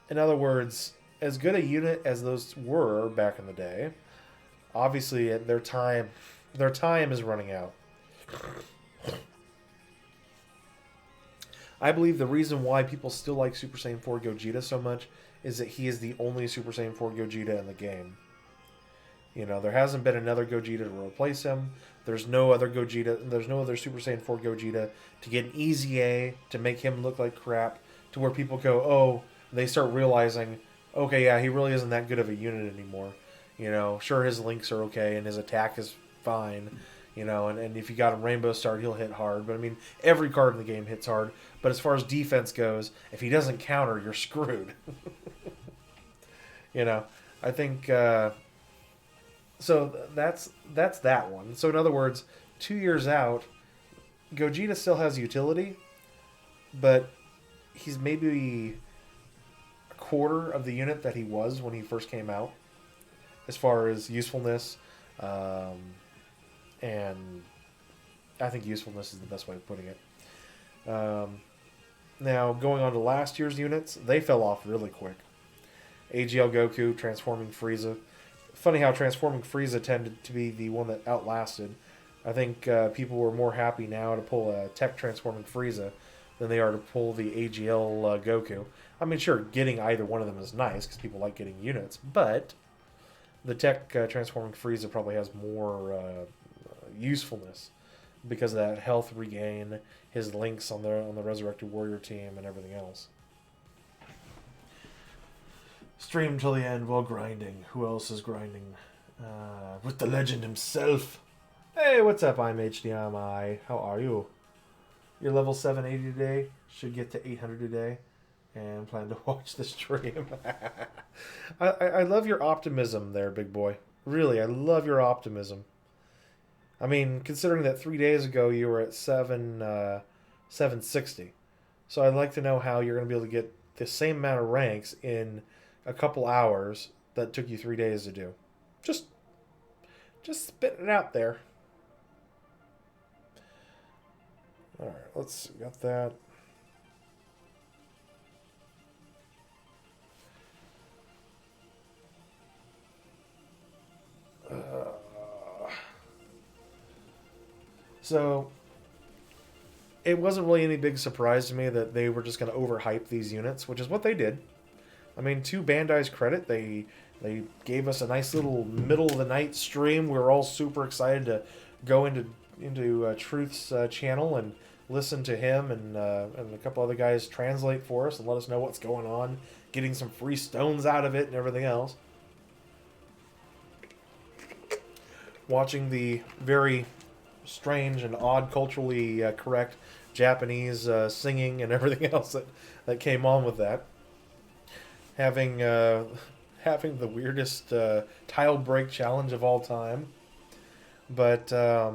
In other words, as good a unit as those were back in the day, obviously their time is running out. I believe the reason why people still like Super Saiyan 4 Gogeta so much is that he is the only Super Saiyan 4 Gogeta in the game. There hasn't been another Gogeta to replace him. There's no other Gogeta. There's no other Super Saiyan 4 Gogeta to get an easy A to make him look like crap, to where people go, oh, they start realizing, okay, yeah, he really isn't that good of a unit anymore. Sure, his links are okay and his attack is fine, and if you got him Rainbow Star, he'll hit hard. But I mean, every card in the game hits hard. But as far as defense goes, if he doesn't counter, you're screwed. I think. So that's that one. So in other words, 2 years out, Gogeta still has utility, but he's maybe a quarter of the unit that he was when he first came out, as far as usefulness, and I think usefulness is the best way of putting it. Now, going on to last year's units, they fell off really quick. AGL Goku transforming Frieza. Funny how transforming Frieza tended to be the one that outlasted. I think people were more happy now to pull a tech transforming Frieza than they are to pull the AGL Goku. I mean, sure, getting either one of them is nice because people like getting units, but the tech transforming Frieza probably has more usefulness because of that health regain, his links on the Resurrected Warrior team, and everything else. Stream till the end while grinding. Who else is grinding? With the legend himself. Hey, what's up? I'm HDMI. How are you? You're level 780 today. Should get to 800 today. And plan to watch the stream. I love your optimism there, big boy. Really, I love your optimism. I mean, considering that 3 days ago you were at 760. So I'd like to know how you're going to be able to get the same amount of ranks in a couple hours that took you 3 days to do. Just Just spitting it out there. All right, let's see. Got that. So it wasn't really any big surprise to me that they were just going to overhype these units, which is what they did. I mean, to Bandai's credit, they gave us a nice little middle of the night stream. We were all super excited to go into Truth's channel and listen to him and a couple other guys translate for us and let us know what's going on, getting some free stones out of it and everything else. Watching the very strange and odd, culturally correct Japanese singing and everything else that came on with that. Having having the weirdest tile break challenge of all time. But, I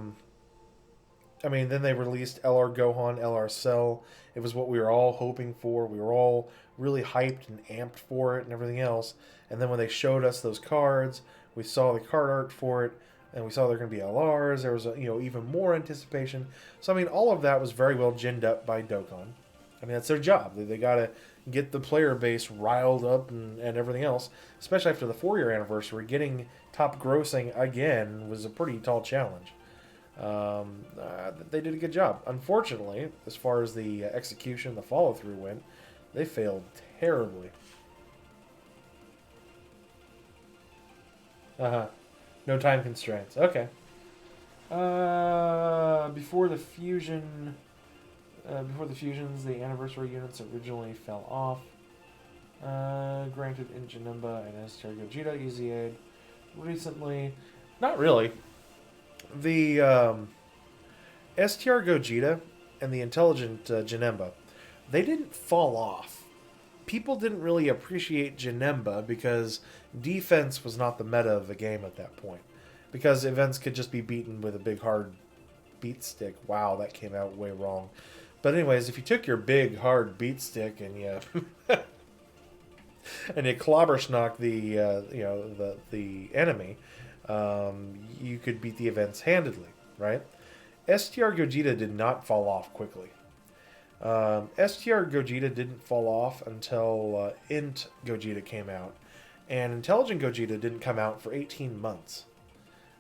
mean, then they released LR Gohan, LR Cell. It was what we were all hoping for. We were all really hyped and amped for it and everything else. And then when they showed us those cards, we saw the card art for it, and we saw there were going to be LRs. There was, even more anticipation. So, I mean, all of that was very well ginned up by Dokkan. I mean, that's their job. They got to get the player base riled up and everything else, especially after the 4-year anniversary. Getting top grossing again was a pretty tall challenge. They did a good job. Unfortunately, as far as the execution, the follow-through went, they failed terribly. Uh-huh. No time constraints. Okay. Before the fusions, the anniversary units originally fell off. Granted in Janemba and STR Gogeta Easy Aid. Recently, not really. The STR Gogeta and the Intelligent Janemba, they didn't fall off. People didn't really appreciate Janemba because defense was not the meta of the game at that point. Because events could just be beaten with a big hard beat stick. Wow, that came out way wrong. But anyways, if you took your big hard beat stick and you and you clobberschnock the enemy, you could beat the events handedly, right? STR Gogeta did not fall off quickly. STR Gogeta didn't fall off until Int Gogeta came out, and Intelligent Gogeta didn't come out for 18 months.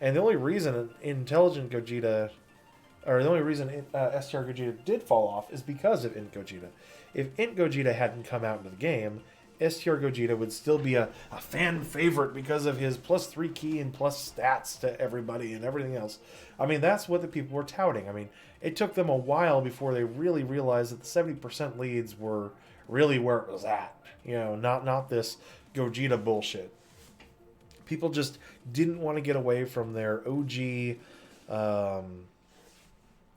And the only reason Intelligent Gogeta, or the only reason STR Gogeta did fall off is because of Int Gogeta. If Int Gogeta hadn't come out into the game, STR Gogeta would still be a fan favorite because of his +3 key and plus stats to everybody and everything else. I mean, that's what the people were touting. I mean, it took them a while before they really realized that the 70% leads were really where it was at. Not this Gogeta bullshit. People just didn't want to get away from their OG,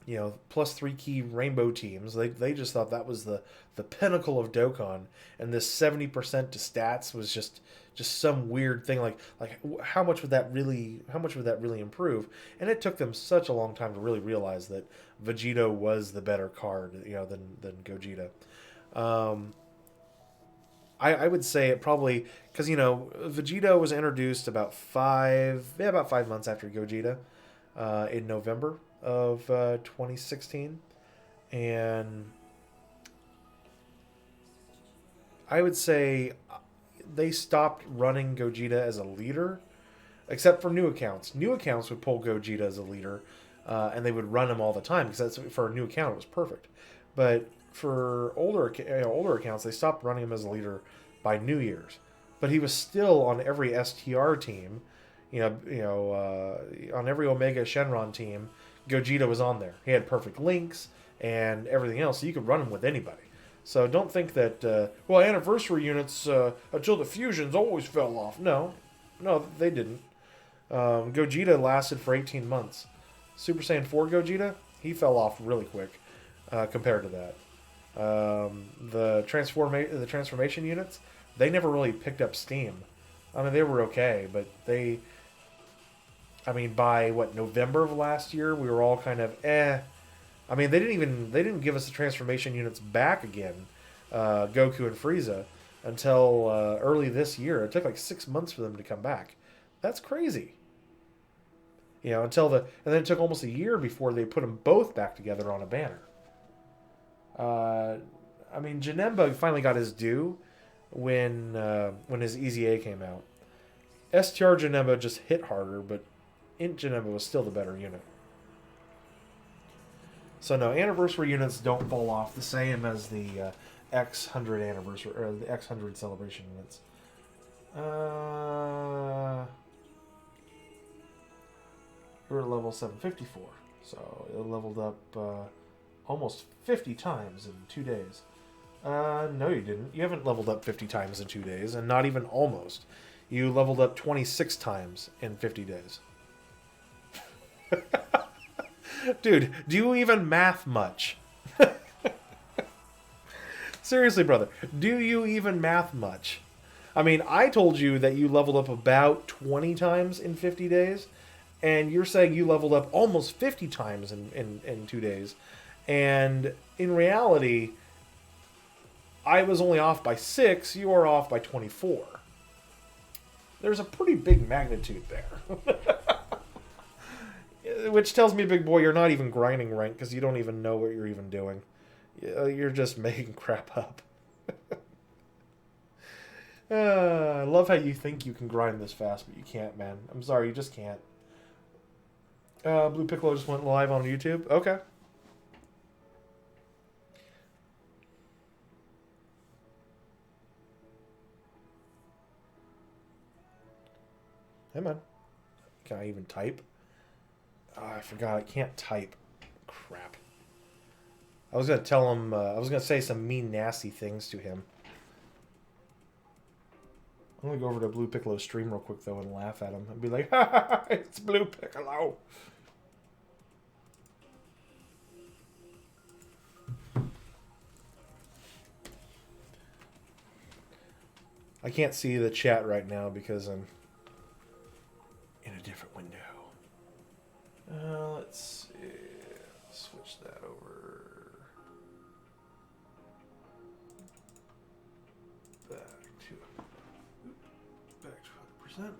+3 key rainbow teams. They just thought that was the pinnacle of Dokkan, and this 70% to stats was just some weird thing. Like how much would that really improve? And it took them such a long time to really realize that Vegito was the better card, than Gogeta. I would say it probably because Vegito was introduced about 5 months after Gogeta, in November of 2016, and I would say they stopped running Gogeta as a leader, except for new accounts. New accounts would pull Gogeta as a leader, and they would run him all the time because for a new account it was perfect. But for older accounts, they stopped running him as a leader by New Year's. But he was still on every STR team, on every Omega Shenron team. Gogeta was on there. He had perfect links and everything else, so you could run him with anybody. So don't think that, anniversary units until the fusions always fell off. No, they didn't. Gogeta lasted for 18 months. Super Saiyan 4 Gogeta, he fell off really quick compared to that. The transformation units, they never really picked up steam. I mean, they were okay, but by November of last year, we were all kind of I mean, they didn't give us the transformation units back again, Goku and Frieza, until early this year. It took like 6 months for them to come back. That's crazy. You know, and then it took almost a year before they put them both back together on a banner. I mean, Janemba finally got his due when his Easy A came out. STR Janemba just hit harder, but Int Janemba was still the better unit. So no, anniversary units don't fall off the same as the X100 anniversary or the X100 celebration units. We're at level 754, so it leveled up almost 50 times in 2 days. No, you didn't. You haven't leveled up 50 times in 2 days, and not even almost. You leveled up 26 times in 50 days. Dude, do you even math much? Seriously, brother, do you even math much? I mean, I told you that you leveled up about 20 times in 50 days, and you're saying you leveled up almost 50 times in 2 days. And in reality, I was only off by 6, you are off by 24. There's a pretty big magnitude there. Which tells me, big boy, you're not even grinding rank because you don't even know what you're even doing. You're just making crap up. I love how you think you can grind this fast, but you can't, man. I'm sorry, you just can't. Blue Piccolo just went live on YouTube. Okay. Hey, man. Can I even type? Oh, I forgot. I can't type. Crap. I was going to tell him... I was going to say some mean, nasty things to him. I'm going to go over to Blue Piccolo's stream real quick, though, and laugh at him. And be like, ha ha ha, it's Blue Piccolo. I can't see the chat right now because I'm in a different window. Let's see. Switch that over. Back to 100%.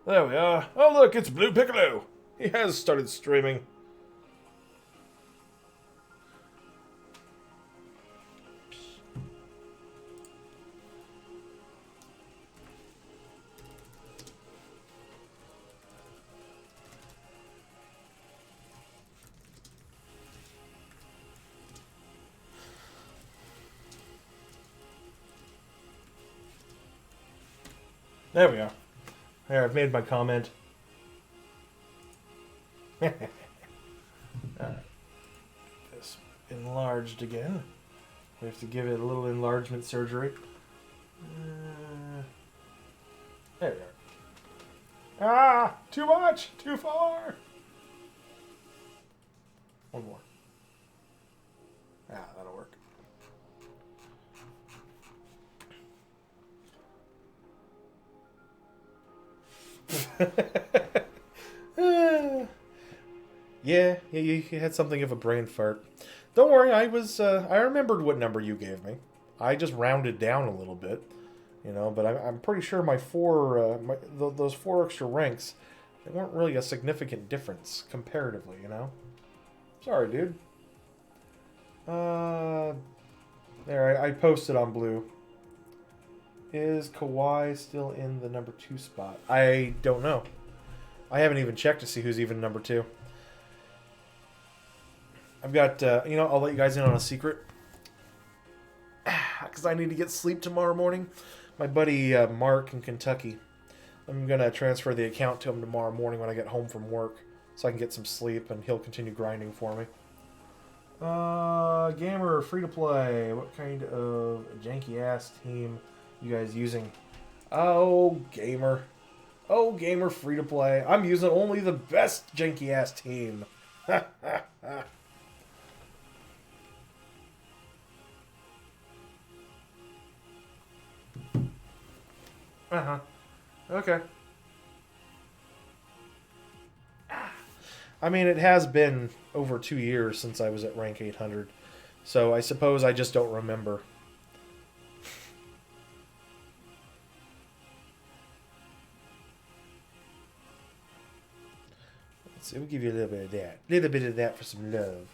There we are. Oh, look, it's Blue Piccolo. He has started streaming. There we are. There, I've made my comment. Alright. This enlarged again. We have to give it a little enlargement surgery. There we are. Ah! Too much! Too far! One more. Ah, that'll work. Yeah, you had something of a brain fart. Don't worry, I remembered what number you gave me. I just rounded down a little bit, you know. But I'm pretty sure those 4 extra ranks, they weren't really a significant difference comparatively, you know. Sorry, dude. There, I posted on Blue. Is Kawhi still in the number 2 spot? I don't know. I haven't even checked to see who's even number 2. I've got, you know, I'll let you guys in on a secret. Because I need to get sleep tomorrow morning. My buddy Mark in Kentucky. I'm going to transfer the account to him tomorrow morning when I get home from work. So I can get some sleep and he'll continue grinding for me. Gamer, free-to-play. What kind of janky-ass team you guys using? Oh, gamer. Oh, gamer, free-to-play. I'm using only the best janky-ass team. Uh-huh. Okay. I mean, it has been over 2 years since I was at rank 800. So I suppose I just don't remember. So we'll give you a little bit of that. A little bit of that for some love.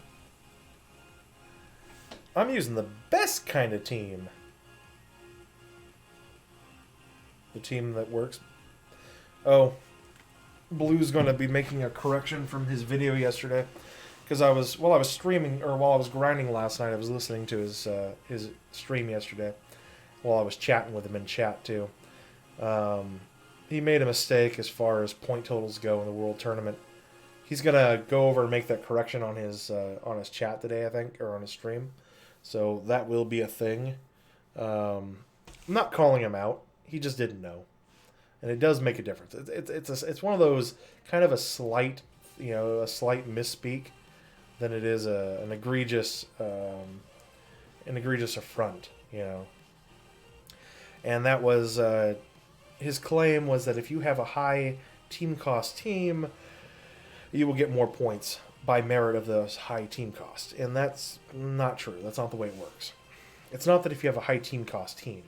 I'm using the best kind of team. The team that works. Oh, Blue's going to be making a correction from his video yesterday. Because while I was streaming, or while I was grinding last night, I was listening to his stream yesterday. While I was chatting with him in chat, too. He made a mistake as far as point totals go in the World Tournament. He's going to go over and make that correction on his chat today, I think, or on his stream. So that will be a thing. I'm not calling him out. He just didn't know. And it does make a difference. It's one of those kind of a slight misspeak than it is an egregious affront, And that was his claim was that if you have a high team cost team, you will get more points by merit of those high team cost. And that's not true. That's not the way it works. It's not that if you have a high team cost team.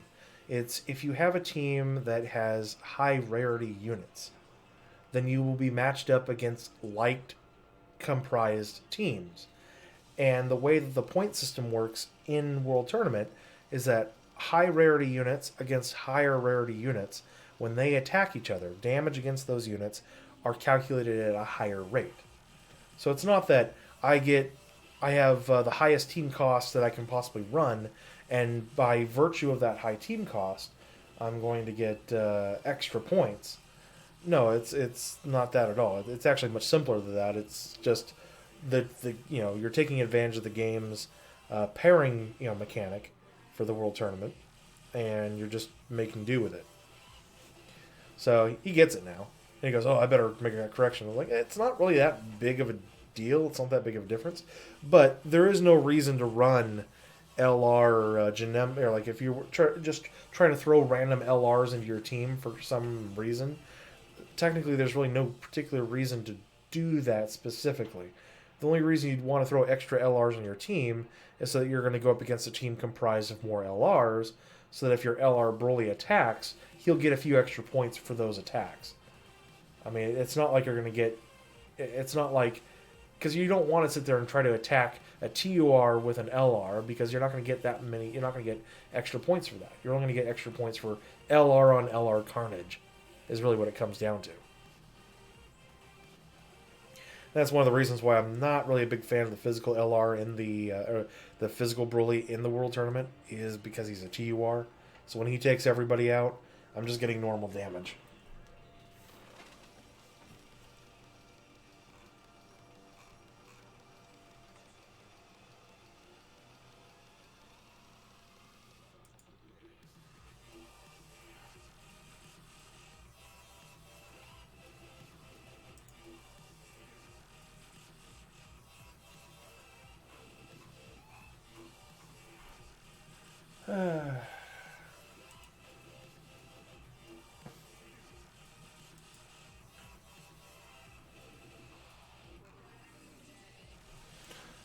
It's if you have a team that has high rarity units, then you will be matched up against light comprised teams. And the way that the point system works in World Tournament is that high rarity units against higher rarity units, when they attack each other, damage against those units are calculated at a higher rate. So it's not that I have the highest team cost that I can possibly run, and by virtue of that high team cost, I'm going to get extra points. No, it's not that at all. It's actually much simpler than that. It's just you're taking advantage of the game's pairing mechanic for the World Tournament, and you're just making do with it. So he gets it now. And he goes, oh, I better make that correction. I'm like, it's not really that big of a deal. It's not that big of a difference. But there is no reason to run LR Genem, or like if you were just trying to throw random LRs into your team for some reason. Technically, there's really no particular reason to do that specifically. The only reason you'd want to throw extra LRs on your team is so that you're going to go up against a team comprised of more LRs, so that if your LR Broly attacks, he'll get a few extra points for those attacks. I mean, it's not like you're going to get... It's not like... Because you don't want to sit there and try to attack a TUR with an LR, because you're not going to get that many... You're not going to get extra points for that. You're only going to get extra points for LR on LR carnage, is really what it comes down to. That's one of the reasons why I'm not really a big fan of the physical LR in the physical Broly in the World Tournament, is because he's a TUR. So when he takes everybody out, I'm just getting normal damage.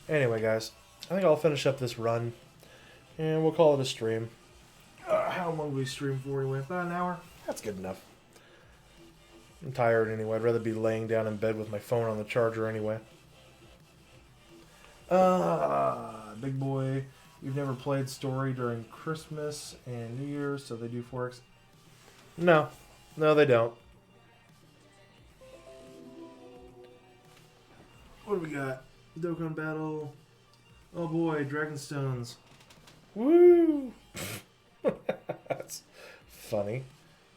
Anyway, guys, I think I'll finish up this run, and we'll call it a stream. How long will we stream for anyway? About an hour? That's good enough. I'm tired anyway. I'd rather be laying down in bed with my phone on the charger anyway. Big boy, you've never played Story during Christmas and New Year's, so they do Forex? No, they don't. What do we got? Dokkan Battle. Oh boy, Dragonstones. Woo! That's funny.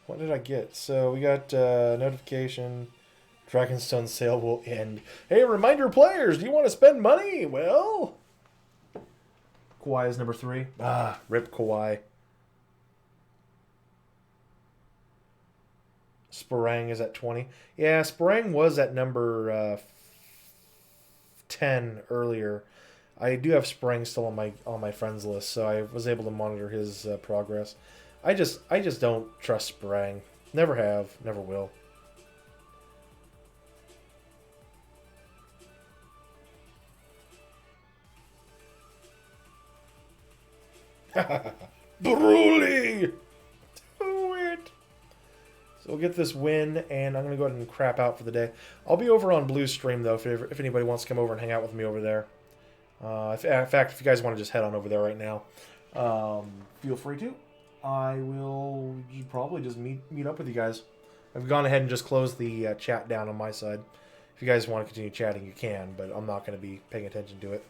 What did I get? So we got notification. Dragonstone sale will end. Hey, reminder players, do you want to spend money? Well, Kawhi is number 3. Rip Kawhi. Sparang is at 20. Yeah, Sparang was at number 10 earlier. I do have Sparang still on my friends list, so I was able to monitor his progress. I just don't trust Sparang. Never have, never will. Broly! Do it! So we'll get this win, and I'm going to go ahead and crap out for the day. I'll be over on Blue Stream, though, if anybody wants to come over and hang out with me over there. In fact, if you guys want to just head on over there right now, feel free to. I will probably just meet up with you guys. I've gone ahead and just closed the chat down on my side. If you guys want to continue chatting, you can, but I'm not going to be paying attention to it.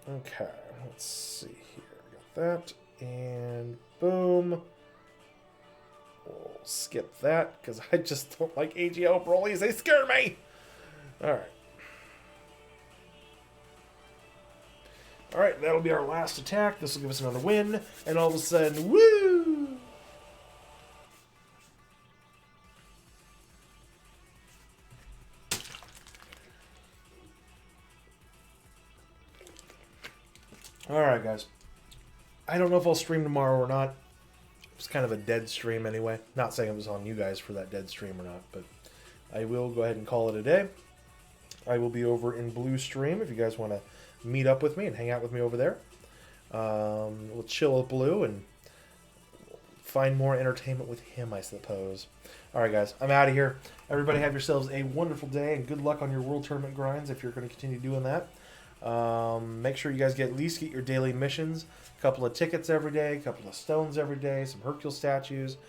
Okay, let's see here. I got that, and boom. We'll skip that, because I just don't like AGL Broly's. They scare me! Alright. Alright, that'll be our last attack. This will give us another win, and all of a sudden, woo! Alright, guys. I don't know if I'll stream tomorrow or not. It was kind of a dead stream anyway. Not saying it was on you guys for that dead stream or not, but I will go ahead and call it a day. I will be over in Blue Stream if you guys want to meet up with me and hang out with me over there. We'll chill with Blue and find more entertainment with him, I suppose. Alright, guys. I'm out of here. Everybody have yourselves a wonderful day, and good luck on your World Tournament grinds if you're going to continue doing that. Make sure you guys at least get your daily missions. A couple of tickets every day, a couple of stones every day, some Hercule statues,